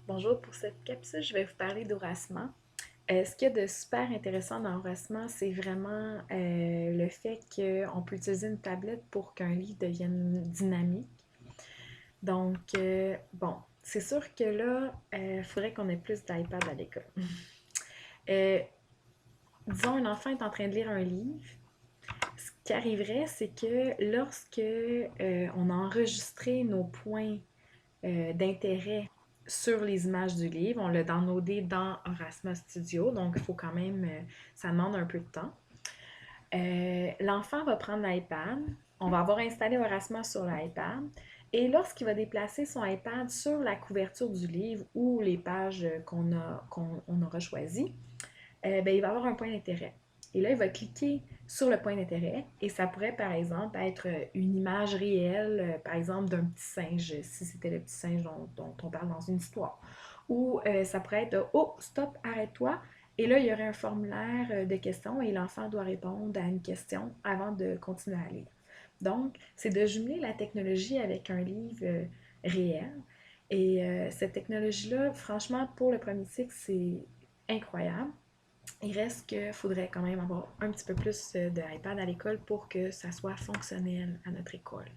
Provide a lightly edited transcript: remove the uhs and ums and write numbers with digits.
Bonjour, pour cette capsule, je vais vous parler d'Aurasma. Ce qu'il y a de super intéressant dans Aurasma, c'est vraiment le fait qu'on peut utiliser une tablette pour qu'un livre devienne dynamique. Donc, bon, c'est sûr que là, il faudrait qu'on ait plus d'iPad à l'école. Euh, Disons, un enfant est en train de lire un livre. Ce qui arriverait, c'est que lorsque on a enregistré nos points d'intérêt sur les images du livre. On l'a downloadé dans Aurasma Studio, donc il faut quand même, ça demande un peu de temps. L'enfant va prendre l'iPad, on va avoir installé Aurasma sur l'iPad, et lorsqu'il va déplacer son iPad sur la couverture du livre ou les pages qu'on aura choisies, ben, il va avoir un point d'intérêt. Et là, il va cliquer sur le point d'intérêt et ça pourrait, par exemple, être une image réelle, par exemple, d'un petit singe, si c'était le petit singe dont on parle dans une histoire. Ou ça pourrait être oh, stop, arrête-toi. Et là, il y aurait un formulaire de questions et l'enfant doit répondre à une question avant de continuer à lire. Donc, c'est de jumeler la technologie avec un livre réel. Et cette technologie-là, franchement, pour le premier cycle, c'est incroyable. Il reste qu'il faudrait quand même avoir un petit peu plus de iPad à l'école pour que ça soit fonctionnel à notre école.